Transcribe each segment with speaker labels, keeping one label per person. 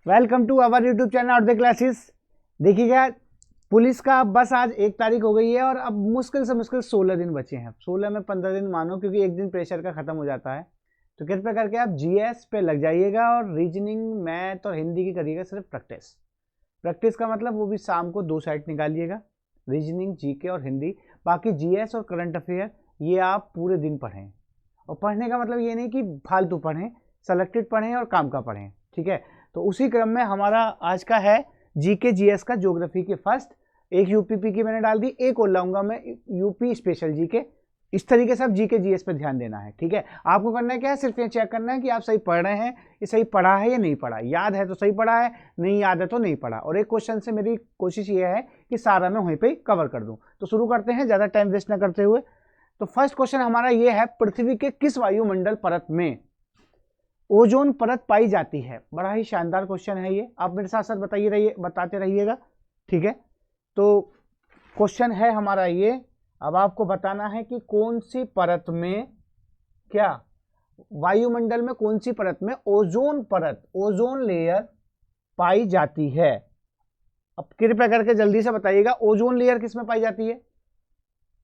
Speaker 1: Welcome to our YouTube channel और the classes. देखिएगा, police का बस आज 1 तारीख हो गई है और अब मुश्किल से मुश्किल 16 दिन बचे हैं। 16 में 15 दिन मानो, क्योंकि एक दिन प्रेशर का ख़त्म हो जाता है। तो कृपया करके आप जीएस पे लग जाइएगा और रीजनिंग, मैथ और हिंदी की करिएगा सिर्फ प्रैक्टिस। प्रैक्टिस का मतलब वो भी शाम को 2 साइड निकालिएगा, रीजनिंग, जीके और हिंदी। बाकी जीएस और करंट अफेयर ये आप पूरे दिन पढ़ें। और पढ़ने का मतलब ये नहीं कि फालतू पढ़ें, सेलेक्टेड पढ़ें और काम का पढ़ें, ठीक है। तो उसी क्रम में हमारा आज का है जीके जीएस का ज्योग्राफी के फर्स्ट। एक यूपीपी की मैंने डाल दी, एक और लाऊंगा मैं यूपी स्पेशल जीके। इस तरीके से आप जीके जीएस पे ध्यान देना है, ठीक है। आपको करना है क्या है, सिर्फ ये चेक करना है कि आप सही पढ़ रहे हैं, ये सही पढ़ा है या नहीं पढ़ा। याद है तो सही पढ़ा है, नहीं याद है तो नहीं पढ़ा। और एक क्वेश्चन से मेरी कोशिश ये है कि सारा मैं वहीं पे कवर कर दूं। तो शुरू करते हैं ज़्यादा टाइम वेस्ट ना करते हुए। तो फर्स्ट क्वेश्चन हमारा ये है, पृथ्वी के किस वायुमंडल परत में ओजोन परत पाई जाती है। बड़ा ही शानदार क्वेश्चन है ये, आप मेरे साथ साथ बताते रहिएगा, ठीक है। तो क्वेश्चन है हमारा ये, अब आपको बताना है कि कौन सी परत में, क्या वायुमंडल में कौन सी परत में ओजोन परत, ओजोन लेयर पाई जाती है। अब कृपया करके जल्दी से बताइएगा, ओजोन लेयर किस में पाई जाती है।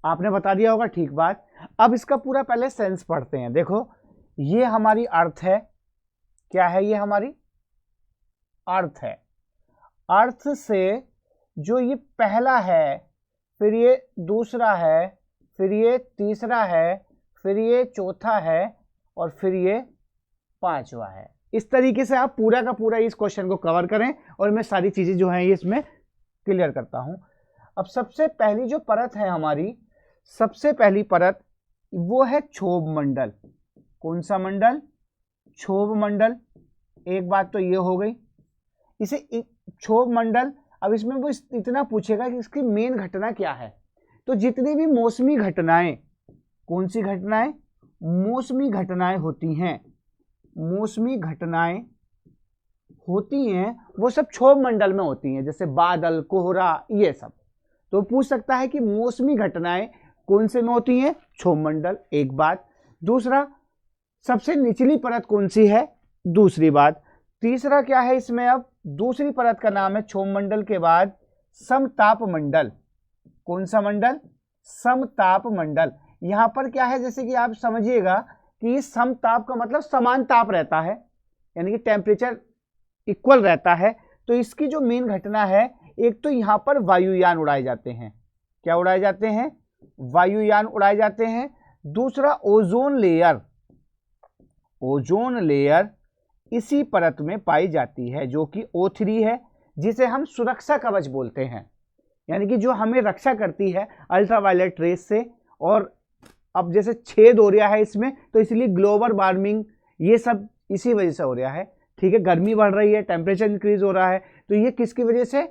Speaker 1: आपने बता दिया होगा, ठीक बात। अब इसका पूरा पहले सेंस पढ़ते हैं। देखो, ये हमारी अर्थ है। क्या है ये? हमारी अर्थ है। अर्थ से जो ये पहला है, फिर ये दूसरा है, फिर ये तीसरा है, फिर ये चौथा है और फिर ये 5वां है। इस तरीके से आप पूरा का पूरा इस क्वेश्चन को कवर करें और मैं सारी चीजें जो हैं ये इसमें क्लियर करता हूं। अब सबसे पहली जो परत है हमारी, सबसे पहली परत वो है क्षोभ मंडल। कौन सा मंडल? क्षोभ मंडल। एक बात तो ये हो गई, इसे क्षोभ मंडल। अब इसमें वो इतना पूछेगा कि इसकी मेन घटना क्या है। तो जितनी भी मौसमी घटनाएं, कौन सी घटनाएं? मौसमी घटनाएं होती हैं, मौसमी घटनाएं होती हैं वो सब क्षोभ मंडल में होती हैं, जैसे बादल, कोहरा, ये सब। तो पूछ सकता है कि मौसमी घटनाएं कौन से में होती हैं? क्षोभ मंडल, एक बात। दूसरा, सबसे निचली परत कौन सी है? दूसरी बात। तीसरा क्या है इसमें? अब दूसरी परत का नाम है क्षोभ मंडल के बाद समताप मंडल। कौन सा मंडल? समताप मंडल। यहां पर क्या है, जैसे कि आप समझिएगा कि समताप का मतलब समान ताप रहता है, यानी कि टेम्परेचर इक्वल रहता है। तो इसकी जो मेन घटना है, एक तो यहां पर वायुयान उड़ाए जाते हैं। क्या उड़ाए जाते हैं? वायुयान उड़ाए जाते हैं। दूसरा, ओजोन लेयर, ओजोन लेयर इसी परत में पाई जाती है, जो कि O3 है, जिसे हम सुरक्षा कवच बोलते हैं, यानी कि जो हमें रक्षा करती है अल्ट्रावायलेट रेस से। और अब जैसे छेद हो रहा है इसमें, तो इसलिए ग्लोबल वार्मिंग ये सब इसी वजह से हो रहा है, ठीक है। गर्मी बढ़ रही है, टेम्परेचर इंक्रीज हो रहा है, तो ये किसकी वजह से?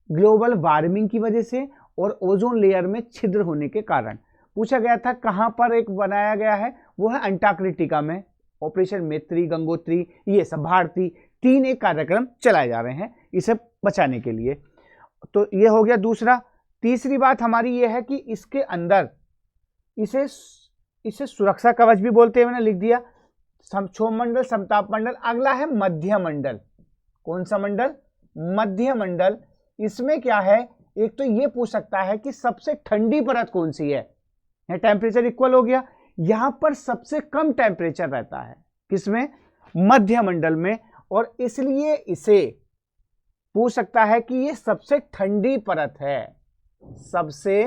Speaker 1: ग्लोबल वार्मिंग की वजह से और ओजोन लेयर में छिद्र होने के कारण। पूछा गया था कहां पर एक बनाया गया है, वो है अंटार्कटिका में। ऑपरेशन मैत्री, गंगोत्री, ये सब भारती 3 एक कार्यक्रम चलाए जा रहे हैं इसे बचाने के लिए। तो ये हो गया दूसरा। तीसरी बात हमारी ये है कि इसके अंदर इसे सुरक्षा कवच भी बोलते हैं, मैंने लिख दिया। क्षोभ मंडल, समताप मंडल। अगला है मध्य मंडल। कौन सा मंडल? मध्य मंडल। इसमें क्या है, एक तो ये पूछ सकता है कि सबसे ठंडी परत कौन सी है। टेम्परेचर इक्वल हो गया, यहां पर सबसे कम टेम्परेचर रहता है, किसमें? मध्य मंडल में। और इसलिए इसे पूछ सकता है कि ये सबसे ठंडी परत है। सबसे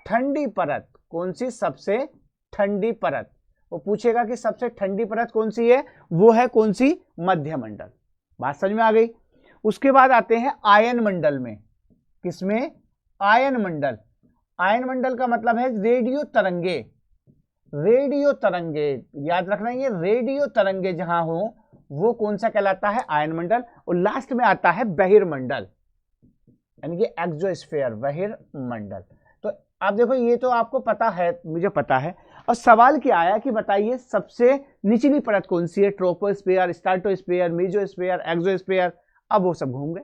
Speaker 1: ठंडी परत कौन सी? सबसे ठंडी परत। वो पूछेगा कि सबसे ठंडी परत कौन सी है, वो है कौन सी? मध्य मंडल। बात समझ में आ गई। उसके बाद आते हैं आयन मंडल में। किसमें? आयन मंडल। आयन मंडल का मतलब है रेडियो तरंगे। रेडियो तरंगे याद रखना, ये रेडियो तरंगे जहां हो वो कौन सा कहलाता है? आयन मंडल। और लास्ट में आता है बहिर्मंडल, यानी कि एक्सोस्फीयर, बहिर्मंडल। तो आप देखो, ये तो आपको पता है, मुझे पता है। और सवाल क्या आया कि बताइए सबसे निचली परत कौन सी है? Troposphere, stratosphere, mesosphere, exosphere. अब वो सब घूम गए।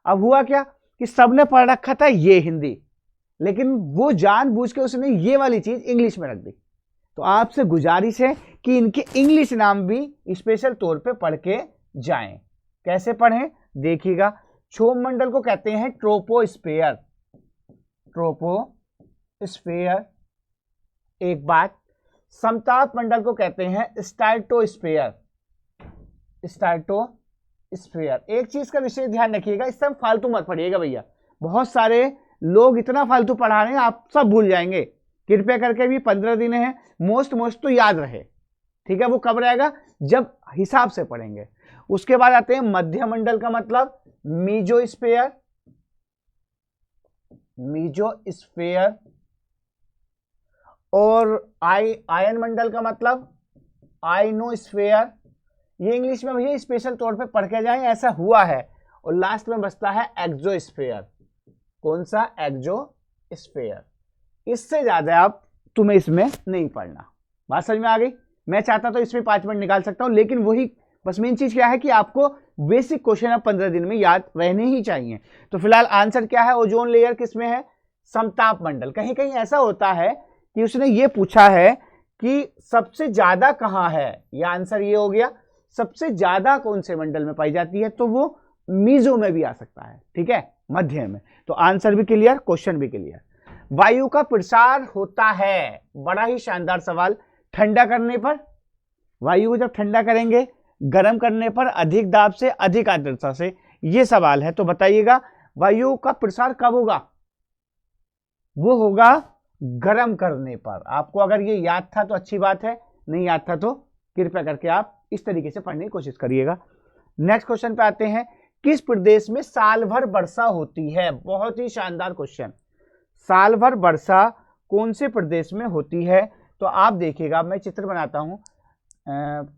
Speaker 1: अब हुआ क्या कि सबने पढ़ रखा था ये हिंदी, लेकिन वो जानबूझ के उसने ये वाली चीज इंग्लिश में रख दी। तो आपसे गुजारिश है कि इनके इंग्लिश नाम भी स्पेशल तौर पे पढ़ के जाएं। कैसे पढ़ें देखिएगा। क्षोभ मंडल को कहते हैं ट्रोपोस्फेयर, ट्रोपोस्फेयर। एक बात, समताप मंडल को कहते हैं स्ट्रेटोस्फेयर, स्ट्रेटोस्फेयर। एक चीज का विशेष ध्यान रखिएगा, इस समय फालतू मत पढ़िएगा भैया, बहुत सारे लोग इतना फालतू पढ़ा रहे हैं आप सब भूल जाएंगे। कृपया करके भी 15 दिन है, मोस्ट तो याद रहे, ठीक है। वो कब रहेगा, जब हिसाब से पढ़ेंगे। उसके बाद आते हैं मध्य मंडल का मतलब मीजोस्फेयर, मीजोस्फेयर। और आयन मंडल का मतलब आयनोस्फेयर। ये इंग्लिश में भैया स्पेशल तौर पे पढ़ के जाएं, ऐसा हुआ है। और लास्ट में बचता है एक्सोस्फेयर। कौन सा, एक्सोस्फेयर। इससे ज्यादा आप तुम्हें इसमें नहीं पढ़ना। बात समझ में आ गई। मैं चाहता तो इसमें 5 मिनट निकाल सकता हूं, लेकिन वही बस मेन चीज क्या है कि आपको बेसिक क्वेश्चन अब 15 दिन में याद रहने ही चाहिए। तो फिलहाल आंसर क्या है, ओजोन लेयर किसमें है, समताप मंडल। कहीं कहीं ऐसा होता है कि उसने ये पूछा है कि सबसे ज्यादा कहां है, या आंसर ये हो गया सबसे ज्यादा कौन से मंडल में पाई जाती है, तो वो मीजो में भी आ सकता है, ठीक है, मध्य में। तो आंसर भी क्लियर, क्वेश्चन भी क्लियर। वायु का प्रसार होता है, बड़ा ही शानदार सवाल। ठंडा करने पर, वायु को जब ठंडा करेंगे, गर्म करने पर, अधिक दाब से, अधिक आर्द्रता से, ये सवाल है। तो बताइएगा वायु का प्रसार कब होगा, वो होगा गर्म करने पर। आपको अगर ये याद था तो अच्छी बात है, नहीं याद था तो कृपया करके आप इस तरीके से पढ़ने की कोशिश करिएगा। नेक्स्ट क्वेश्चन पे आते हैं, किस प्रदेश में साल भर वर्षा होती है। बहुत ही शानदार क्वेश्चन। साल भर वर्षा कौन से प्रदेश में होती है, तो आप देखिएगा, मैं चित्र बनाता हूं,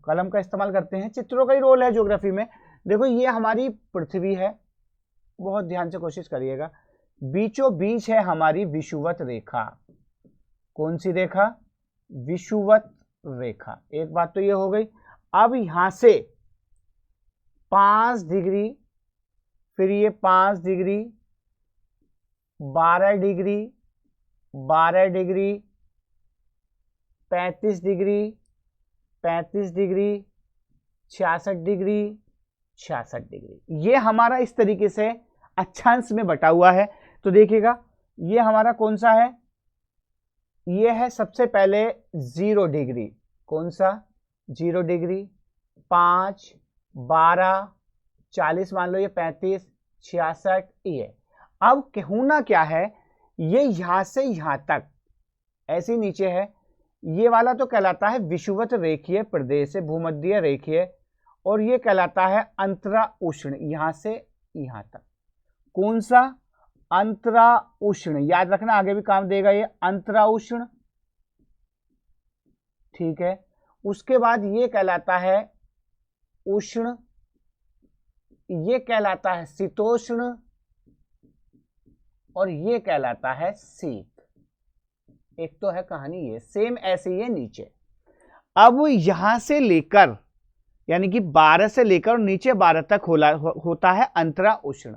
Speaker 1: कलम का इस्तेमाल करते हैं, चित्रों का ही रोल है ज्योग्राफी में। देखो ये हमारी पृथ्वी है, बहुत ध्यान से कोशिश करिएगा, बीचों बीच है हमारी विषुवत रेखा। कौन सी रेखा, विषुवत रेखा। एक बात तो ये हो गई। अब यहां से 5 डिग्री, फिर ये 5 degree, 12 degree, 12 degree, 35 degree, 35 degree, 66 degree, 66 degree. ये हमारा इस तरीके से अक्षांश में बटा हुआ है। तो देखिएगा ये हमारा कौन सा है, ये है सबसे पहले 0 डिग्री। कौन सा, 0 डिग्री, 5, 12, 40 मान लो, ये 35, 66 ये। अब होना क्या है, ये यहां से यहां तक ऐसे नीचे है, ये वाला तो कहलाता है विषुवत रेखीय प्रदेश, भूमध्य रेखीय, और ये कहलाता है अंतरा उष्ण, यहां से यहां तक। कौन सा, अंतरा उष्ण। याद रखना, आगे भी काम देगा ये, अंतरा उष्ण, ठीक है। उसके बाद ये कहलाता है उष्ण, ये कहलाता है शीतोष्ण, और ये कहलाता है शीत। एक तो है कहानी ये, सेम ऐसे ही है नीचे। अब यहां से लेकर, यानी कि 12 से लेकर नीचे 12 तक होता है अंतरा उष्ण।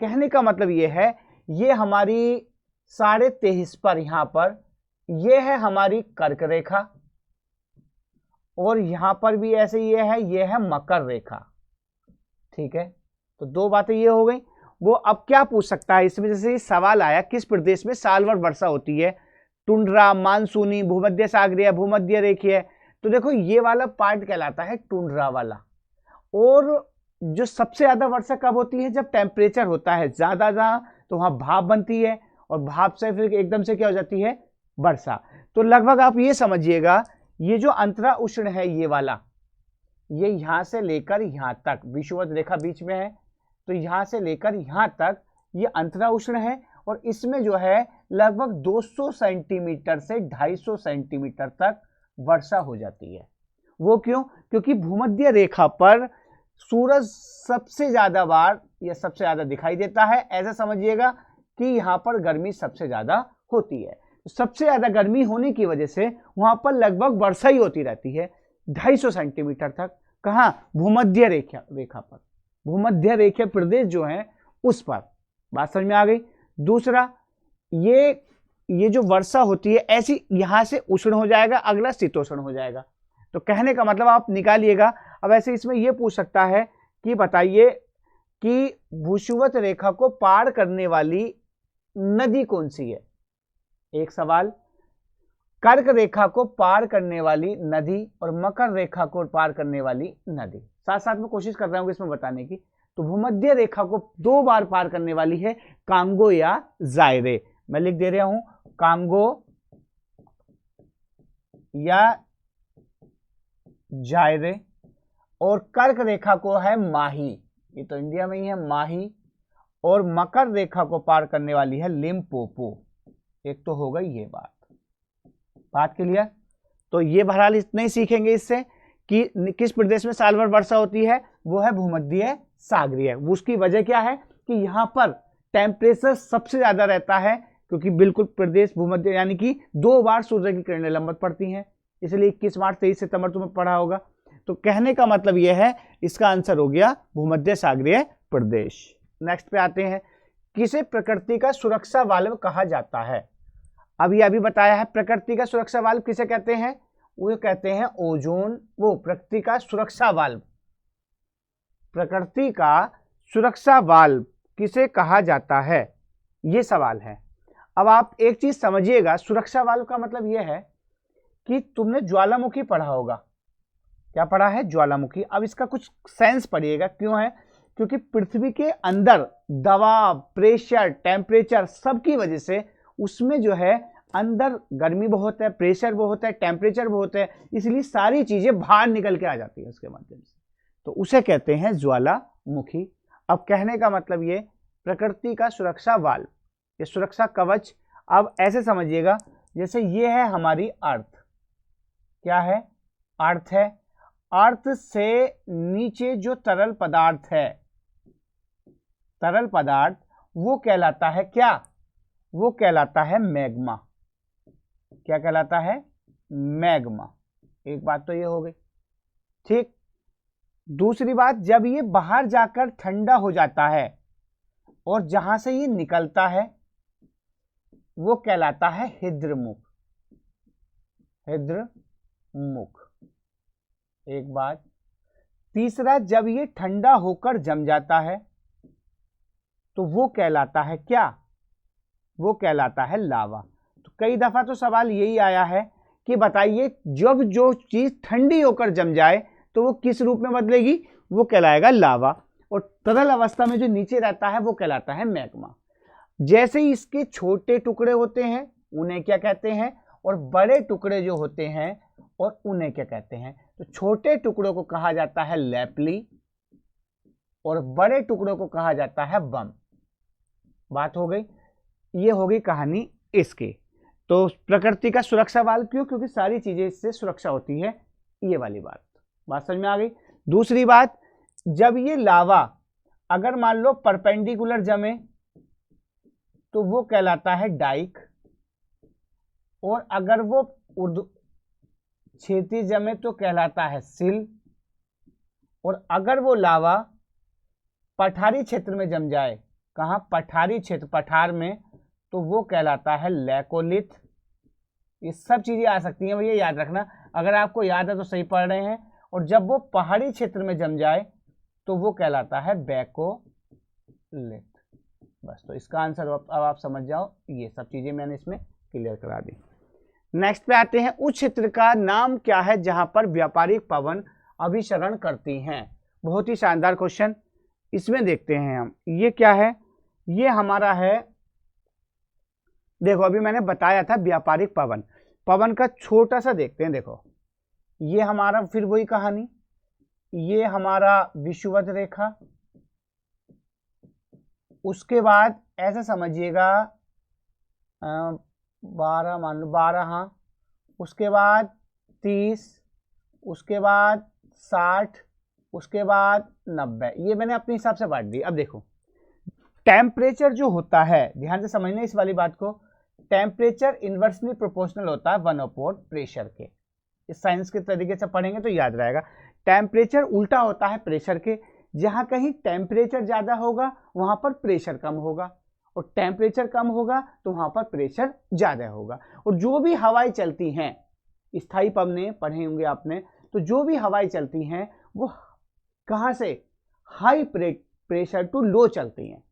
Speaker 1: कहने का मतलब ये है, ये हमारी 23.5 पर, यहां पर ये है हमारी कर्क रेखा, और यहां पर भी ऐसे ये है मकर रेखा, ठीक है। तो 2 बातें ये हो गई। वो अब क्या पूछ सकता है इसमें, जैसे सवाल आया किस प्रदेश में साल भर वर्षा होती है, टुंड्रा, मानसूनी, भूमध्य सागरीय, भूमध्य रेखीय। तो देखो ये वाला पार्ट कहलाता है टुंड्रा वाला। और जो सबसे ज्यादा वर्षा कब होती है, जब टेम्परेचर होता है ज्यादा, तो वहां भाप बनती है, और भाप से फिर एकदम से क्या हो जाती है, वर्षा। तो लगभग आप ये समझिएगा, ये जो अंतरा उष्ण है ये वाला, ये यहां से लेकर यहां तक, विषुवत रेखा बीच में है, तो यहां से लेकर यहां तक ये अंतरा उष्ण है। और इसमें जो है लगभग 200 सेंटीमीटर से 250 सेंटीमीटर तक वर्षा हो जाती है। वो क्यों, क्योंकि भूमध्य रेखा पर सूरज सबसे ज्यादा बार या सबसे ज्यादा दिखाई देता है। ऐसा समझिएगा कि यहां पर गर्मी सबसे ज्यादा होती है। सबसे ज्यादा गर्मी होने की वजह से वहां पर लगभग वर्षा ही होती रहती है 250 सेंटीमीटर तक। कहां, भूमध्य रेखा पर, भूमध्य रेखीय प्रदेश जो है उस पर। बात समझ में आ गई। दूसरा, ये जो वर्षा होती है ऐसी, यहां से उष्ण हो जाएगा, अगला शीतोष्ण हो जाएगा। तो कहने का मतलब आप निकालिएगा। अब ऐसे इसमें यह पूछ सकता है कि बताइए कि भूस्वत रेखा को पार करने वाली नदी कौन सी है। एक सवाल, कर्क रेखा को पार करने वाली नदी और मकर रेखा को पार करने वाली नदी। साथ साथ में कोशिश कर रहा हूं इसमें बताने की। तो भूमध्य रेखा को 2 बार पार करने वाली है कांगो या जायरे। मैं लिख दे रहा हूं, कांगो या जायरे। और कर्क रेखा को है माही, ये तो इंडिया में ही है, माही। और मकर रेखा को पार करने वाली है लिम्पोपो। एक तो हो गई ये बात क्लियर। तो ये बहरहाल इतना ही सीखेंगे इससे कि किस प्रदेश में साल भर वर्षा होती है, वो है भूमध्य सागरीय। उसकी वजह क्या है कि यहाँ पर टेम्परेचर सबसे ज्यादा रहता है, क्योंकि बिल्कुल प्रदेश भूमध्य, यानी कि 2 बार सूर्य की किरणें लंबवत पड़ती हैं। इसलिए 21 मार्च 23 सितंबर तुम्हें पढ़ा होगा। तो कहने का मतलब यह है, इसका आंसर हो गया भूमध्य सागरीय प्रदेश। नेक्स्ट पे आते हैं, किसे प्रकृति का सुरक्षा वाल्व कहा जाता है। अभी बताया है, प्रकृति का सुरक्षा वाल्व किसे कहते हैं, वो कहते हैं ओजोन। वो प्रकृति का सुरक्षा वाल्व, प्रकृति का सुरक्षा वाल्व किसे कहा जाता है, ये सवाल है। अब आप एक चीज समझिएगा, सुरक्षा वाल्व का मतलब यह है कि तुमने ज्वालामुखी पढ़ा होगा। क्या पढ़ा है, ज्वालामुखी। अब इसका कुछ सेंस पढ़िएगा, क्यों है, क्योंकि पृथ्वी के अंदर दबाव, प्रेशर, टेम्परेचर सबकी वजह से उसमें जो है अंदर गर्मी बहुत है, प्रेशर बहुत है, टेम्परेचर बहुत है, इसलिए सारी चीजें बाहर निकल के आ जाती है उसके माध्यम से। तो उसे कहते हैं ज्वालामुखी। अब कहने का मतलब ये प्रकृति का सुरक्षा वाल्व, ये सुरक्षा कवच। अब ऐसे समझिएगा, जैसे ये है हमारी अर्थ, क्या है, अर्थ है। अर्थ से नीचे जो तरल पदार्थ है, तरल पदार्थ, वो कहलाता है क्या, वो कहलाता है मैग्मा। क्या कहलाता है, मैग्मा। एक बात तो ये हो गई, ठीक। दूसरी बात, जब ये बाहर जाकर ठंडा हो जाता है और जहां से ये निकलता है वो कहलाता है हिद्रमुख, हिद्रमुख। एक बात। तीसरा, जब ये ठंडा होकर जम जाता है तो वो कहलाता है क्या, वो कहलाता है लावा। तो कई दफा तो सवाल यही आया है कि बताइए जब जो चीज ठंडी होकर जम जाए तो वो किस रूप में बदलेगी, वो कहलाएगा लावा। और तरल अवस्था में जो नीचे रहता है वो कहलाता है मैग्मा। जैसे ही इसके छोटे टुकड़े होते हैं उन्हें क्या कहते हैं, और बड़े टुकड़े जो होते हैं और उन्हें क्या कहते हैं। तो छोटे टुकड़ों को कहा जाता है लैपली और बड़े टुकड़ों को कहा जाता है बम। बात हो गई, ये हो गई कहानी इसकी। तो प्रकृति का सुरक्षा वाल्व क्यों, क्योंकि सारी चीजें इससे सुरक्षा होती है, ये वाली बात समझ में आ गई। दूसरी बात, जब ये लावा अगर मान लो परपेंडिकुलर जमे तो वो कहलाता है डाइक, और अगर वो क्षैतिज जमे तो कहलाता है सिल, और अगर वो लावा पठारी क्षेत्र में जम जाए, कहाँ, पठारी क्षेत्र, पठार में, तो वो कहलाता है लैकोलिथ। ये सब चीजें आ सकती हैं भैया, याद रखना। अगर आपको याद है तो सही पढ़ रहे हैं। और जब वो पहाड़ी क्षेत्र में जम जाए तो वो कहलाता है बैकोलिथ। बस, तो इसका आंसर अब आप समझ जाओ। ये सब चीजें मैंने इसमें क्लियर करा दी। नेक्स्ट पे आते हैं, उस क्षेत्र का नाम क्या है जहां पर व्यापारिक पवन अभिसरण करती हैं। बहुत ही शानदार क्वेश्चन। इसमें देखते हैं हम, ये क्या है, ये हमारा है, देखो अभी मैंने बताया था व्यापारिक पवन, पवन का छोटा सा देखते हैं। देखो ये हमारा फिर वही कहानी, ये हमारा विषुवत रेखा, उसके बाद ऐसा समझिएगा 12 मान लो, 12, हाँ, उसके बाद 30, उसके बाद 60, उसके बाद 90। ये मैंने अपने हिसाब से बांट दी। अब देखो टेम्परेचर जो होता है, ध्यान से समझना इस वाली बात को, टेम्परेचर इन्वर्सली प्रोपोर्शनल होता है 1/4 प्रेशर के। इस साइंस के तरीके से पढ़ेंगे तो याद रहेगा। टेम्परेचर उल्टा होता है प्रेशर के, जहां कहीं टेम्परेचर ज्यादा होगा वहां पर प्रेशर कम होगा, और टेम्परेचर कम होगा तो वहां पर प्रेशर ज्यादा होगा। और जो भी हवाएं चलती हैं, स्थायी पवनें पढ़े होंगे आपने, तो जो भी हवाएं चलती हैं वो कहां से, हाई प्रेशर टू लो चलती हैं।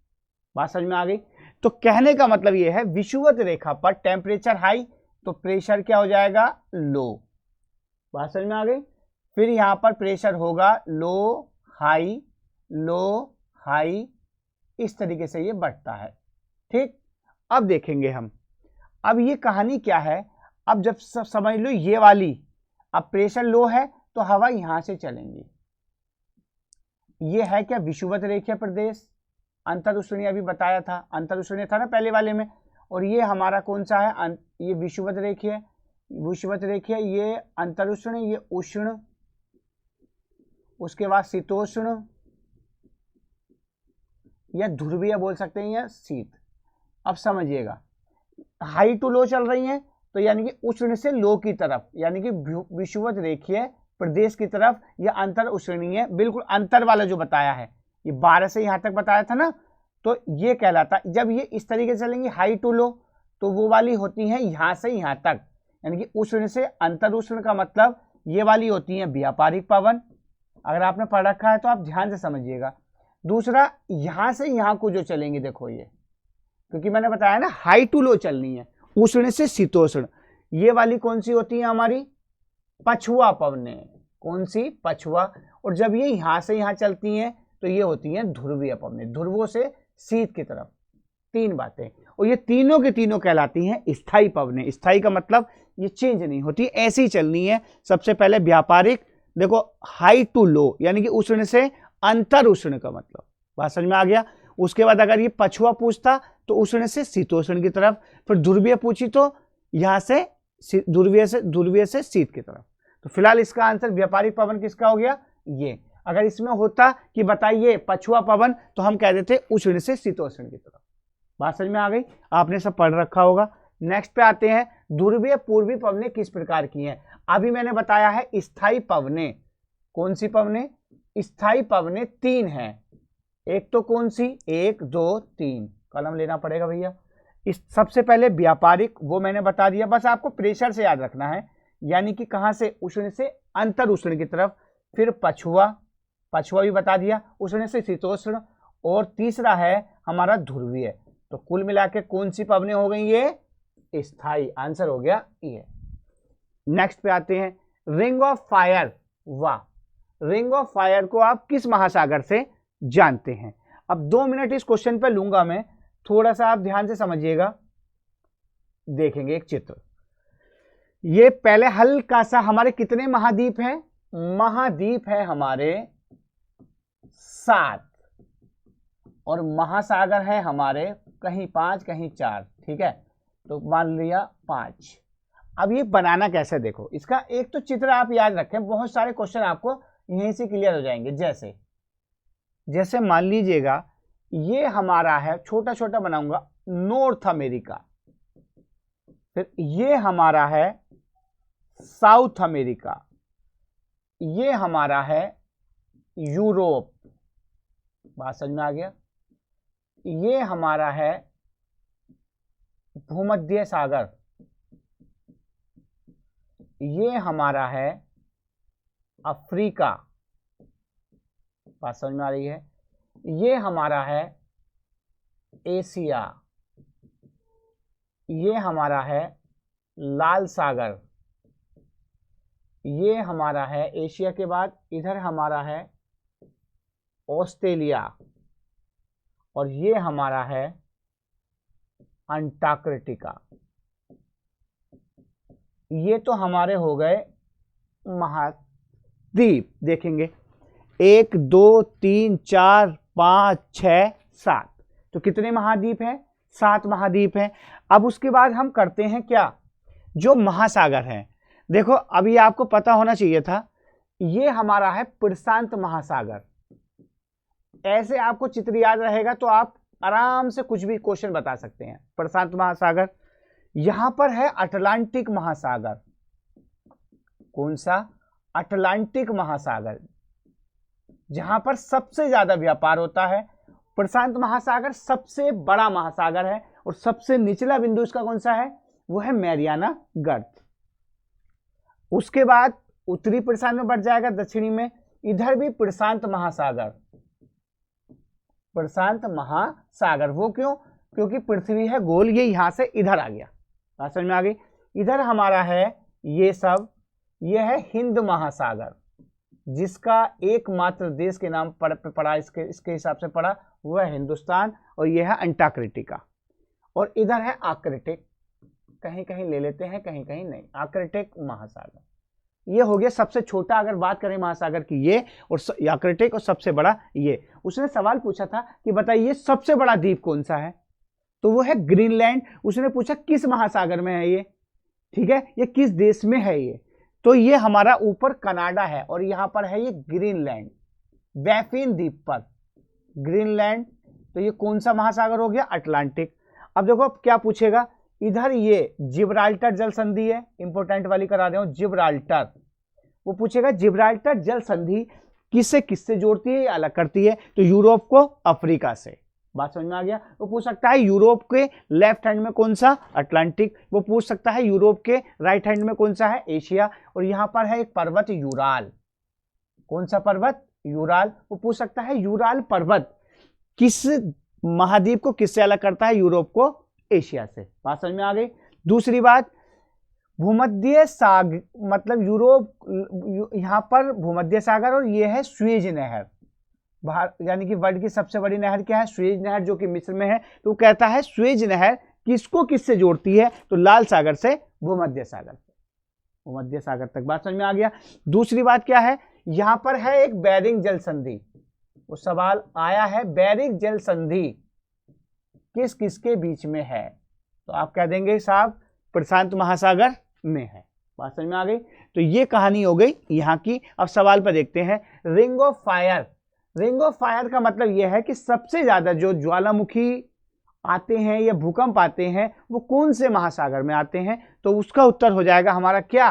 Speaker 1: बात समझ में आ गई? तो कहने का मतलब ये है विषुवत रेखा पर टेम्परेचर हाई तो प्रेशर क्या हो जाएगा? लो। बात समझ में आ गई? फिर यहां पर प्रेशर होगा लो हाई, इस तरीके से ये बढ़ता है। ठीक, अब देखेंगे हम। अब ये कहानी क्या है, अब जब समझ लो ये वाली, अब प्रेशर लो है तो हवा यहां से चलेंगी। ये है क्या? विषुवत रेखीय प्रदेश। अंतर उष्णीय अभी बताया था, अंतर उष्णीय था ना पहले वाले में। और ये हमारा कौन सा है? ये विषुवत रेखीय, ये अंतर उष्णीय, ये उष्ण, उसके बाद शीतोष्ण या ध्रुवीय बोल सकते हैं, या शीत। अब समझिएगा, हाई टू लो चल रही हैं तो यानी कि उष्ण से लो की तरफ, यानी कि विषुवत रेखीय प्रदेश की तरफ, या अंतर उष्णीय, बिल्कुल अंतर वाला जो बताया है, ये 12 से यहां तक बताया था ना, तो ये कहलाता। जब ये इस तरीके से चलेंगी हाई टू लो, तो वो वाली होती है यहां से यहां तक, यानी कि उष्ण से अंतर उष्ण का मतलब ये वाली होती है व्यापारिक पवन। अगर आपने पढ़ रखा है तो आप ध्यान से समझिएगा। दूसरा, यहां से यहां को जो चलेंगे, देखो ये, क्योंकि मैंने बताया ना हाई टू लो चलनी है, उष्ण से शीतोष्ण, ये वाली कौन सी होती है? हमारी पछुआ पवने। कौन सी? पछुआ। और जब ये यहां से यहां चलती हैं तो ये होती हैं ध्रुवीय पवने, ध्रुवों से शीत की तरफ। तीन बातें, और ये तीनों की तीनों कहलाती हैं स्थायी पवने। स्थायी का मतलब ये चेंज नहीं होती, ऐसी चलनी है। सबसे पहले व्यापारिक, देखो हाई टू लो यानी कि उष्ण से अंतर उष्ण का मतलब, बात समझ में आ गया? उसके बाद अगर ये पछुआ पूछता तो उष्ण से शीतोष्ण की तरफ, फिर ध्रुवीय पूछी तो यहां से ध्रुवीय से शीत की तरफ। तो फिलहाल इसका आंसर व्यापारिक पवन किसका हो गया? ये। अगर इसमें होता कि बताइए पछुआ पवन, तो हम कह देते उष्ण से शीतोष्ण की तरफ। बात समझ में आ गई? आपने सब पढ़ रखा होगा। नेक्स्ट पे आते हैं, ध्रुवीय पूर्वी पवने किस प्रकार की हैं? अभी मैंने बताया है स्थायी पवने। कौन सी पवने? स्थायी पवने 3 हैं। एक तो कौन सी? 1 2 3, कलम लेना पड़ेगा भैया। इस सबसे पहले व्यापारिक, वो मैंने बता दिया, बस आपको प्रेशर से याद रखना है, यानी कि कहां से? उष्ण से अंतर उष्ण की तरफ। फिर पछुआ भी बता दिया, उष्ण से शीतोष्ण। और तीसरा है हमारा ध्रुवीय। तो कुल मिला के कौन सी पवनें हो गई? ये स्थायी। आंसर हो गया ये। नेक्स्ट पे आते हैं, रिंग ऑफ फायर। वाह, रिंग ऑफ फायर को आप किस महासागर से जानते हैं? अब 2 मिनट इस क्वेश्चन पे लूंगा मैं, थोड़ा सा आप ध्यान से समझिएगा। देखेंगे एक चित्र, ये पहले हल्का सा, हमारे कितने महाद्वीप हैं? महाद्वीप है हमारे 7, और महासागर है हमारे कहीं 5 कहीं 4, ठीक है? तो मान लिया 5। अब ये बनाना कैसे, देखो इसका एक तो चित्र आप याद रखें, बहुत सारे क्वेश्चन आपको यहीं से क्लियर हो जाएंगे। जैसे मान लीजिएगा ये हमारा है, छोटा छोटा बनाऊंगा, नॉर्थ अमेरिका। फिर ये हमारा है साउथ अमेरिका, ये हमारा है यूरोप। बात समझ में आ गया? ये हमारा है भूमध्य सागर, ये हमारा है अफ्रीका। बात समझ में आ रही है? ये हमारा है एशिया, ये हमारा है लाल सागर, ये हमारा है एशिया के बाद इधर हमारा है ऑस्ट्रेलिया, और ये हमारा है अंटार्कटिका। ये तो हमारे हो गए महाद्वीप। देखेंगे 1 2 3 4 5 6 7, तो कितने महाद्वीप हैं? 7 महाद्वीप हैं। अब उसके बाद हम करते हैं क्या? जो महासागर हैं, देखो अभी आपको पता होना चाहिए था, ये हमारा है प्रशांत महासागर। ऐसे आपको चित्र याद रहेगा तो आप आराम से कुछ भी क्वेश्चन बता सकते हैं। प्रशांत महासागर, यहां पर है अटलांटिक महासागर। कौन सा? अटलांटिक महासागर, जहां पर सबसे ज्यादा व्यापार होता है। प्रशांत महासागर सबसे बड़ा महासागर है, और सबसे निचला बिंदु इसका कौन सा है? वो है मैरियाना गर्त। उसके बाद उत्तरी प्रशांत में बढ़ जाएगा, दक्षिणी में इधर भी प्रशांत महासागर, प्रशांत महासागर। वो क्यों? क्योंकि पृथ्वी है गोल, ये यहां से इधर आ गया, बात समझ में आ गई। इधर हमारा है ये सब, ये है हिंद महासागर, जिसका एकमात्र देश के नाम पर पड़ा, इसके हिसाब से पड़ा, वो है हिंदुस्तान, और ये है अंटार्कटिका। और इधर है आर्कटिक, कहीं कहीं ले लेते हैं कहीं कहीं नहीं, आर्कटिक महासागर। ये हो गया सबसे छोटा, अगर बात करें महासागर की, ये और आर्कटिक, और सबसे बड़ा ये। उसने सवाल पूछा था कि बताइए सबसे बड़ा द्वीप कौन सा है, तो वो है ग्रीनलैंड। उसने पूछा किस महासागर में है ये, ठीक है, ये किस देश में है ये, तो ये हमारा ऊपर कनाडा है, और यहां पर है ये ग्रीनलैंड, बैफिन द्वीप पर ग्रीनलैंड। तो ये कौन सा महासागर हो गया? अटलांटिक। अब देखो अब क्या पूछेगा, इधर ये जिब्राल्टर जल संधि है, इंपोर्टेंट वाली करा रहा हूं, जिब्राल्टर। वो पूछेगा जिब्राल्टर जल संधि किससे किससे जोड़ती है या अलग करती है, तो यूरोप को अफ्रीका से। बात समझ में आ गया। वो पूछ सकता है यूरोप के लेफ्ट हैंड में कौन सा? अटलांटिक। वो पूछ सकता है यूरोप के राइट हैंड में कौन सा है? एशिया। और यहां पर है एक पर्वत यूराल, कौन सा पर्वत? यूराल। वो पूछ सकता है यूराल पर्वत किस महाद्वीप को किससे अलग करता है? यूरोप को एशिया से। बात समझ में आ गई। दूसरी बात, भूमध्य सागर, मतलब यूरोप, यहां पर भूमध्य सागर, और ये है स्वेज नहर, यानी कि वर्ल्ड की सबसे बड़ी नहर क्या है? स्वेज नहर, जो कि मिस्र में है। तो कहता है स्वेज नहर किसको किससे जोड़ती है, तो लाल सागर से भूमध्य सागर, भूमध्य सागर तक। बात समझ में आ गया। दूसरी बात क्या है, यहां पर है एक बेरिंग जल संधि, वो सवाल आया है, बेरिंग जल संधि किस किसके बीच में है, तो आप कह देंगे साहब प्रशांत महासागर में है। बात समझ में आ गई। तो ये कहानी हो गई यहाँ की। अब सवाल पर देखते हैं, ring of fire. Ring of fire का मतलब यह है कि सबसे ज्यादा जो ज्वालामुखी आते हैं या भूकंप आते हैं वो कौन से महासागर में आते हैं, तो उसका उत्तर हो जाएगा हमारा क्या?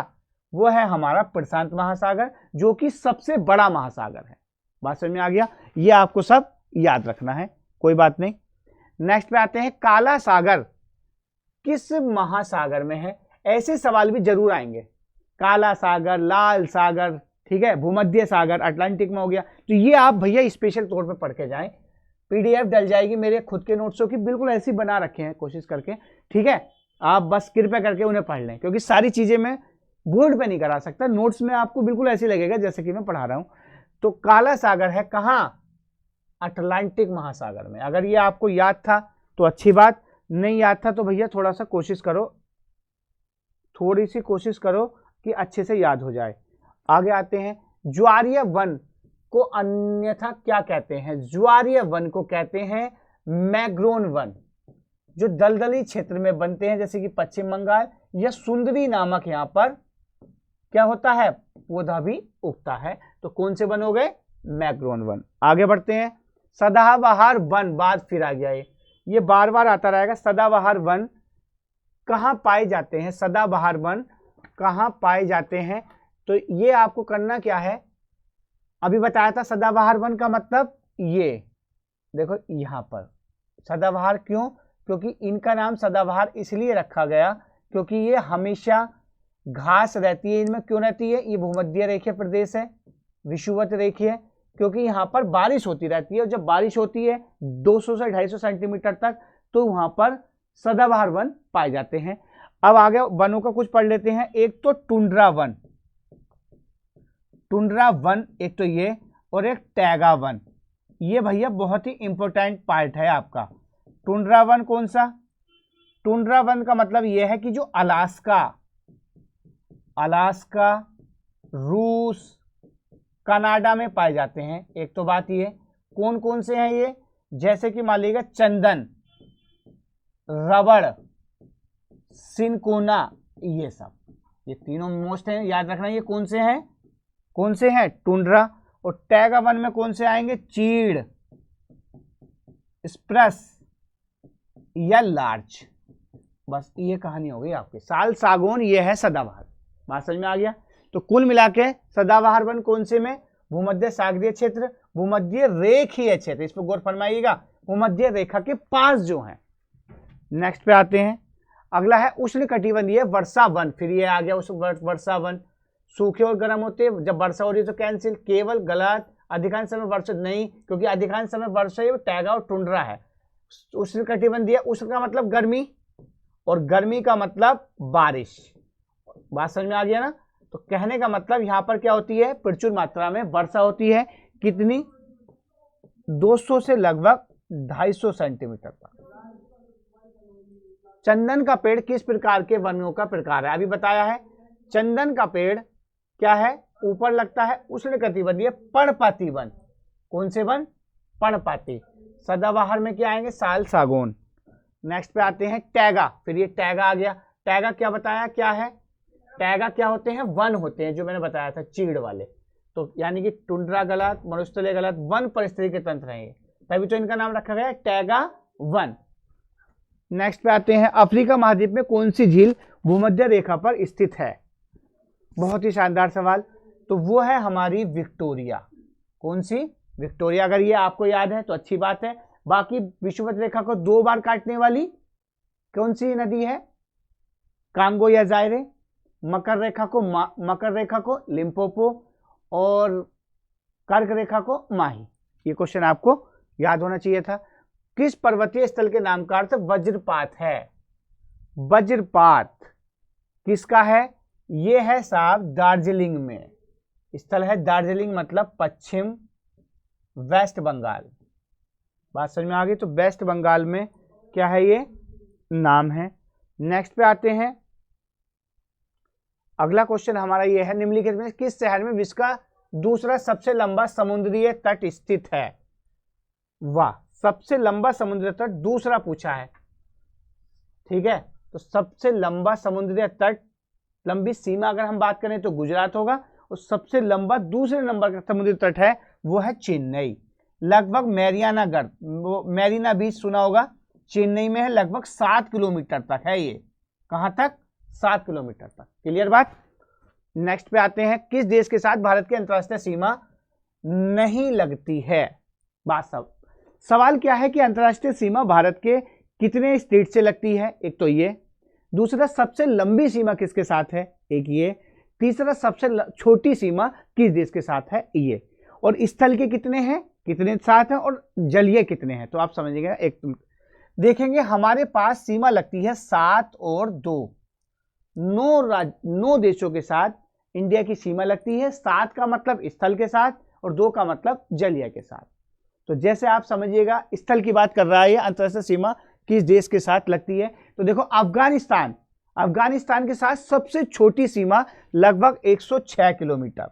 Speaker 1: वो है हमारा प्रशांत महासागर, जो कि सबसे बड़ा महासागर है। बात समझ में आ गया। ये आपको सब याद रखना है, कोई बात नहीं। नेक्स्ट पे आते हैं, काला सागर किस महासागर में है? ऐसे सवाल भी जरूर आएंगे, काला सागर, लाल सागर, ठीक है, भूमध्य सागर, अटलांटिक में हो गया। तो ये आप भैया स्पेशल तौर पे पढ़ के जाएं, पीडीएफ डल जाएगी मेरे खुद के नोट्सों की, बिल्कुल ऐसी बना रखे हैं कोशिश करके, ठीक है। आप बस कृपया करके उन्हें पढ़ लें, क्योंकि सारी चीजें मैं बोर्ड पे नहीं करा सकता, नोट्स में आपको बिल्कुल ऐसे लगेगा जैसे कि मैं पढ़ा रहा हूं। तो काला सागर है कहां? अटलांटिक महासागर में। अगर ये आपको याद था तो अच्छी बात, नहीं याद था तो भैया थोड़ा सा कोशिश करो, थोड़ी सी कोशिश करो कि अच्छे से याद हो जाए। आगे आते हैं, ज्वारीय वन को अन्यथा क्या कहते हैं? ज्वारीय वन को कहते हैं मैग्रोन वन, जो दलदली क्षेत्र में बनते हैं, जैसे कि पश्चिम बंगाल, या सुंदरी नामक यहाँ पर क्या होता है? पौधा भी उगता है। तो कौन से वन हो गए? मैग्रोन वन। आगे बढ़ते हैं, सदाबहार वन, बाद फिर आ गया ये बार बार आता रहेगा। सदाबहार वन कहाँ पाए जाते हैं? सदाबहार वन कहाँ पाए जाते हैं? तो ये आपको करना क्या है, अभी बताया था सदाबहार वन का मतलब, ये देखो यहां पर सदाबहार। क्यों? क्योंकि इनका नाम सदाबहार इसलिए रखा गया क्योंकि ये हमेशा घास रहती है इनमें। क्यों रहती है? ये भूमध्य रेखीय प्रदेश है, विषुवत रेखीय, क्योंकि यहाँ पर बारिश होती रहती है, और जब बारिश होती है 200 से 250 सेंटीमीटर तक, तो वहां पर सदाबहार वन पाए जाते हैं। अब आगे वनों का कुछ पढ़ लेते हैं। एक तो टुंड्रा वन, टुंड्रा वन एक तो ये, और एक टैगा वन। ये भैया बहुत ही इंपॉर्टेंट पार्ट है आपका। टुंड्रा वन कौन सा? टुंड्रा वन का मतलब यह है कि जो अलास्का, अलास्का, रूस, कनाडा में पाए जाते हैं। एक तो बात ये, कौन कौन से हैं ये? जैसे कि मान लीजिएगा चंदन, रबड़, सिनकोना, ये सब, ये तीनों मोस्ट हैं, याद रखना। ये कौन से हैं? कौन से हैं? टुंड्रा। और टैगा वन में कौन से आएंगे? चीड़, स्प्रस या लार्च। बस ये कहानी हो गई आपकी। साल सागौन ये है सदाबहार। बात समझ में आ गया। तो कुल मिला के सदाबहार वन कौन से में? भूमध्य सागरीय क्षेत्र, भूमध्य रेखीय क्षेत्र, इस पर गौर फरमाइएगा, भूमध्य रेखा के पास जो है। नेक्स्ट पे आते हैं, अगला है उष्णकटिबंधीय वर्षा वन। फिर ये आ गया उस वर्षा वन। सूखे और गर्म होते हैं, जब वर्षा हो रही है तो कैंसिल, केवल गलत, अधिकांश समय वर्षा नहीं, क्योंकि अधिकांश समय वर्षा ये टैगा और टुंड्रा है। उष्णकटिबंधीय, उष्ण का मतलब गर्मी और गर्मी का मतलब बारिश। बात समझ में आ गया ना। तो कहने का मतलब यहाँ पर क्या होती है, प्रचुर मात्रा में वर्षा होती है। कितनी, 200 से लगभग 250 सेंटीमीटर तक। चंदन का पेड़ किस प्रकार के वनों का प्रकार है, अभी बताया है। चंदन का पेड़ क्या है, ऊपर लगता है, उष्णकटिबंधीय पर्णपाती वन। कौन से वन, पर्णपाती। सदाबहार में क्या आएंगे, साल, सागौन। नेक्स्ट पे आते हैं टैगा, फिर ये टैगा आ गया। टैगा क्या बताया, क्या है, टैगा क्या होते हैं, वन होते हैं, जो मैंने बताया था चीड़ वाले। तो यानी कि टुंड्रा गलत, मरुस्थलीय गलत, वन परिस्थिति के तंत्र हैं ये, तभी तो इनका नाम रखा गया है टैगा वन। नेक्स्ट पे आते हैं, अफ्रीका महाद्वीप में कौन सी झील भूमध्य रेखा पर स्थित है। बहुत ही शानदार सवाल। तो वो है हमारी विक्टोरिया। कौन सी, विक्टोरिया। अगर ये आपको याद है तो अच्छी बात है। बाकी विषुवत रेखा को 2 बार काटने वाली कौन सी नदी है, कांगो या जायरे। मकर रेखा को लिम्पोपो और कर्क रेखा को माही। ये क्वेश्चन आपको याद होना चाहिए था। किस पर्वतीय स्थल के नाम का अर्थ वज्रपात है। वज्रपात किसका है, ये है साहब दार्जिलिंग में। स्थल है दार्जिलिंग, मतलब पश्चिम वेस्ट बंगाल। बात समझ में आ गई। तो वेस्ट बंगाल में क्या है, ये नाम है। नेक्स्ट पे आते हैं, अगला क्वेश्चन हमारा ये है, निम्नलिखित में किस शहर में विश्व का दूसरा सबसे लंबा समुद्रीय तट स्थित है। वाह, सबसे लंबा समुद्री तट दूसरा पूछा है, ठीक है। तो सबसे लंबा समुद्री तट, लंबी सीमा अगर हम बात करें तो गुजरात होगा, और सबसे लंबा दूसरे नंबर का समुद्री तट है वो है चेन्नई। लगभग मैरीना बीच सुना होगा, चेन्नई में है। लगभग 7 किलोमीटर तक है ये। कहां तक, 7 किलोमीटर तक। क्लियर बात। नेक्स्ट पे आते हैं, किस देश के साथ भारत की अंतरराष्ट्रीय सीमा नहीं लगती है। बात सवाल क्या है कि अंतरराष्ट्रीय सीमा भारत के कितने स्टेट से लगती है, एक तो ये। दूसरा, सबसे लंबी सीमा किसके साथ है, एक ये। तीसरा, सबसे छोटी सीमा किस देश के साथ है, ये। और स्थल के कितने हैं, कितने साथ हैं, और जलीय कितने हैं। तो आप समझिएगा, एक देखेंगे हमारे पास सीमा लगती है 7 और 2, 9 देशों के साथ इंडिया की सीमा लगती है। 7 का मतलब स्थल के साथ और 2 का मतलब जलीय के साथ। तो जैसे आप समझिएगा, स्थल की बात कर रहा है, अंतरराष्ट्रीय सीमा किस देश के साथ लगती है। तो देखो अफगानिस्तान के साथ सबसे छोटी सीमा लगभग 106 किलोमीटर।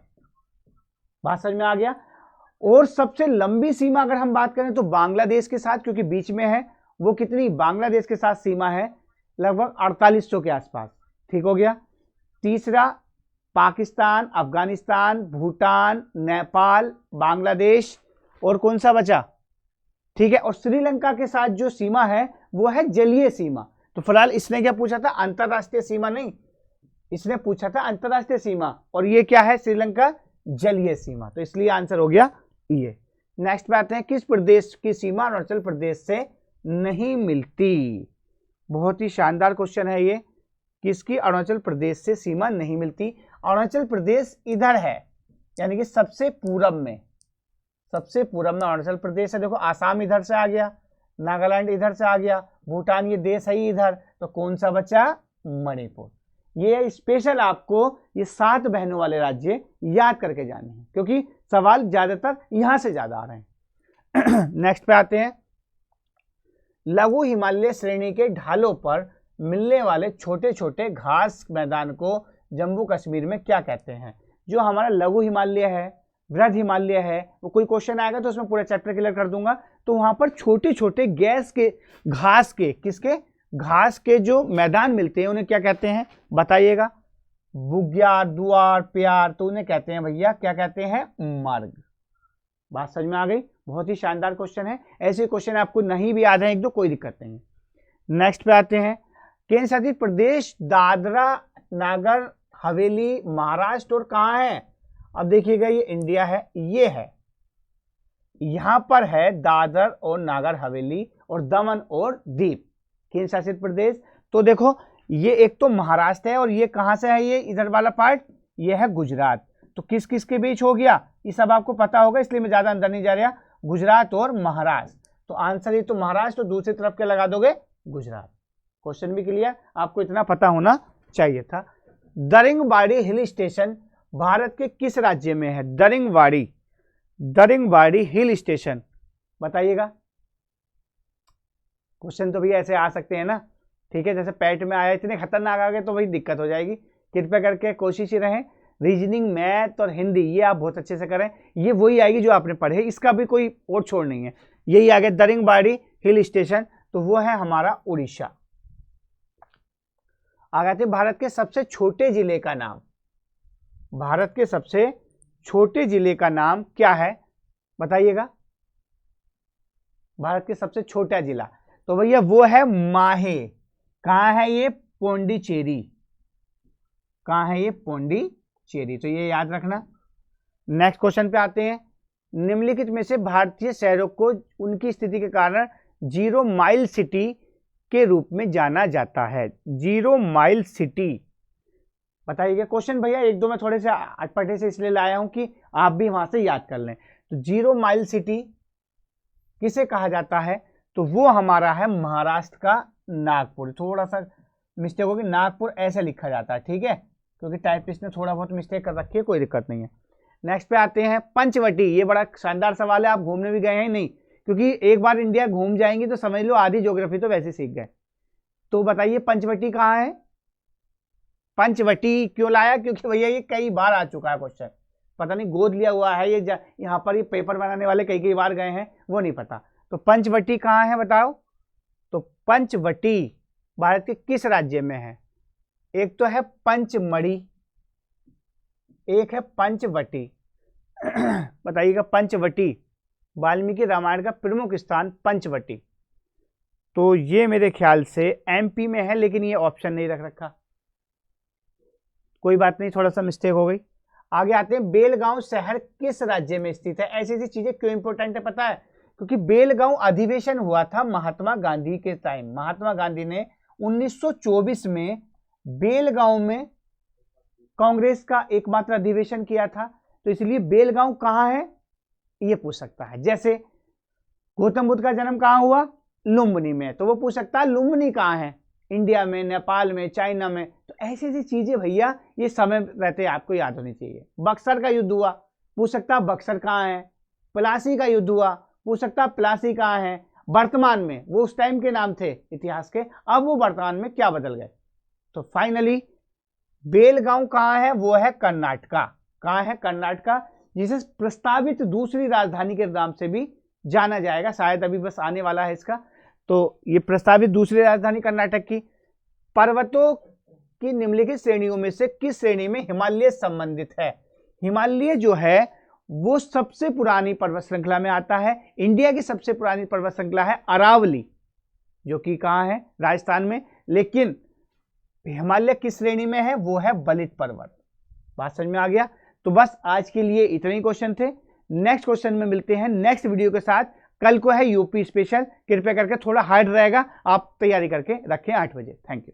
Speaker 1: बात समझ में आ गया। और सबसे लंबी सीमा अगर हम बात करें तो बांग्लादेश के साथ, क्योंकि बीच में है, वो कितनी, बांग्लादेश के साथ सीमा है लगभग 4800 के आसपास। ठीक हो गया। तीसरा, पाकिस्तान, अफगानिस्तान, भूटान, नेपाल, बांग्लादेश, और कौन सा बचा, ठीक है। और श्रीलंका के साथ जो सीमा है वो है जलीय सीमा। तो फिलहाल इसने क्या पूछा था, अंतरराष्ट्रीय सीमा नहीं, इसने पूछा था अंतरराष्ट्रीय सीमा, और ये क्या है, श्रीलंका जलीय सीमा। तो इसलिए आंसर हो गया ये। नेक्स्ट पे आते हैं, किस प्रदेश की सीमा अरुणाचल प्रदेश से नहीं मिलती। बहुत ही शानदार क्वेश्चन है ये, किसकी अरुणाचल प्रदेश से सीमा नहीं मिलती। अरुणाचल प्रदेश इधर है, यानी कि सबसे पूरब में अरुणाचल प्रदेश है। देखो आसाम इधर से आ गया, नागालैंड इधर से आ गया, भूटान ये देश है इधर, तो कौन सा बचा, मणिपुर। ये स्पेशल आपको ये 7 बहनों वाले राज्य याद करके जाने हैं, क्योंकि सवाल ज्यादातर यहां से ज्यादा आ रहे हैं। नेक्स्ट पे आते हैं, लघु हिमालय श्रेणी के ढालों पर मिलने वाले छोटे छोटे घास मैदान को जम्मू कश्मीर में क्या कहते हैं। जो हमारा लघु हिमालय है, वृहद हिमालय है, वो कोई क्वेश्चन आएगा तो उसमें पूरा चैप्टर क्लियर कर दूंगा। तो वहां पर छोटे छोटे घास के जो मैदान मिलते हैं उन्हें क्या कहते हैं, बताइएगा। बुग्याल, दुआर, प्यार, तो उन्हें कहते हैं भैया, क्या कहते हैं, मार्ग। बात समझ में आ गई। बहुत ही शानदार क्वेश्चन है। ऐसे क्वेश्चन आपको नहीं भी याद है एक दो, कोई दिक्कत नहीं है। नेक्स्ट पे आते हैं, केंद्र शासित प्रदेश दादरा नागर हवेली महाराष्ट्र और कहाँ है। अब देखिएगा, ये इंडिया है, ये है, यहां पर है दादर और नागर हवेली और दमन और दीप केंद्र शासित प्रदेश। तो देखो, ये एक तो महाराष्ट्र है, और ये कहां से है, ये इधर वाला पार्ट, ये है गुजरात। तो किस किस के बीच हो गया, ये सब आपको पता होगा, इसलिए मैं ज्यादा अंदर नहीं जा रहा। गुजरात और महाराष्ट्र, तो आंसर ये तो महाराष्ट्र, तो दूसरी तरफ क्या लगा दोगे, गुजरात। क्वेश्चन भी क्लियर, आपको इतना पता होना चाहिए था। दरिंगबाड़ी हिल स्टेशन भारत के किस राज्य में है? दरिंगबाड़ी हिल स्टेशन बताइएगा। क्वेश्चन तो भैया ऐसे आ सकते हैं ना, ठीक है, जैसे पैट में आया, इतने खतरनाक आ गए तो वही दिक्कत हो जाएगी। कृपया करके कोशिश ही रहें, रीजनिंग, मैथ और हिंदी ये आप बहुत अच्छे से करें, ये वही आएगी जो आपने पढ़े, इसका भी कोई और छोड़ नहीं है। यही आ गया दरिंगबाड़ी हिल स्टेशन, तो वो है हमारा उड़ीसा। आ गए थे भारत के सबसे छोटे जिले का नाम। भारत के सबसे छोटे जिले का नाम क्या है बताइएगा? भारत के सबसे छोटा जिला, तो भैया वो है माहे। कहां है ये? पौंडीचेरी। कहां है ये? पौंडीचेरी, तो ये याद रखना। नेक्स्ट क्वेश्चन पे आते हैं। निम्नलिखित में से भारतीय शहरों को उनकी स्थिति के कारण 0 माइल सिटी के रूप में जाना जाता है। 0 माइल सिटी बताइएगा। क्वेश्चन भैया एक दो में थोड़े से अटपटे से इसलिए लाया हूं कि आप भी वहां से याद कर लें। तो 0 माइल सिटी किसे कहा जाता है? तो वो हमारा है महाराष्ट्र का नागपुर। थोड़ा सा मिस्टेक होगी, नागपुर ऐसे लिखा जाता है, ठीक है, क्योंकि टाइपिस्ट ने थोड़ा बहुत मिस्टेक कर रखी है, कोई दिक्कत नहीं है। नेक्स्ट पे आते हैं पंचवटी। ये बड़ा शानदार सवाल है, आप घूमने भी गए हैं नहीं, क्योंकि एक बार इंडिया घूम जाएंगे तो समझ लो आधी ज्योग्राफी तो वैसे सीख गए। तो बताइए पंचवटी कहाँ है? पंचवटी क्यों लाया? क्योंकि भैया ये कई बार आ चुका है क्वेश्चन, पता नहीं गोद लिया हुआ है ये, यहाँ पर ये पेपर बनाने वाले कई बार गए हैं, वो नहीं पता। तो पंचवटी कहाँ है बताओ? तो पंचवटी भारत के किस राज्य में है? एक तो है पंचमढ़ी, एक है पंचवटी। बताइएगा पंचवटी, वाल्मीकि रामायण का प्रमुख स्थान पंचवटी, तो ये मेरे ख्याल से एमपी में है, लेकिन ये ऑप्शन नहीं रख रखा, कोई बात नहीं, थोड़ा सा मिस्टेक हो गई। आगे आते हैं, बेलगांव शहर किस राज्य में स्थित है? ऐसी ऐसी चीजें क्यों इंपॉर्टेंट है पता है? क्योंकि बेलगांव अधिवेशन हुआ था महात्मा गांधी के टाइम। महात्मा गांधी ने 1924 में बेलगांव में कांग्रेस का एकमात्र अधिवेशन किया था, तो इसलिए बेलगांव कहां है ये पूछ सकता है। जैसे गौतम बुद्ध का जन्म कहां हुआ? लुम्बिनी में, तो वो पूछ सकता है लुम्बिनी कहां है? इंडिया में, नेपाल में, चाइना में। तो ऐसी ऐसी चीजें भैया ये समय रहते आपको याद होनी चाहिए। बक्सर का युद्ध हुआ, पूछ सकता है बक्सर कहां है। प्लासी का युद्ध हुआ, पूछ सकता है प्लासी कहां है। वर्तमान में, वो उस टाइम के नाम थे इतिहास के, अब वो वर्तमान में क्या बदल गए। तो फाइनली बेलगांव कहां है? वो है कर्नाटका। कहां है? कर्नाटका, जिसे प्रस्तावित दूसरी राजधानी के नाम से भी जाना जाएगा, शायद अभी बस आने वाला है इसका। तो ये प्रस्तावित दूसरी राजधानी कर्नाटक की। पर्वतों की निम्नलिखित श्रेणियों में से किस श्रेणी में हिमालय संबंधित है? हिमालय जो है वो सबसे पुरानी पर्वत श्रृंखला में आता है। इंडिया की सबसे पुरानी पर्वत श्रृंखला है अरावली, जो कि कहां है? राजस्थान में। लेकिन हिमालय किस श्रेणी में है? वो है बलित पर्वत। बात समझ में आ गया? तो बस आज के लिए इतने ही क्वेश्चन थे। नेक्स्ट क्वेश्चन में मिलते हैं नेक्स्ट वीडियो के साथ। कल को है यूपी स्पेशल, कृपया करके थोड़ा हार्ड रहेगा, आप तैयारी करके रखें 8 बजे। Thank you.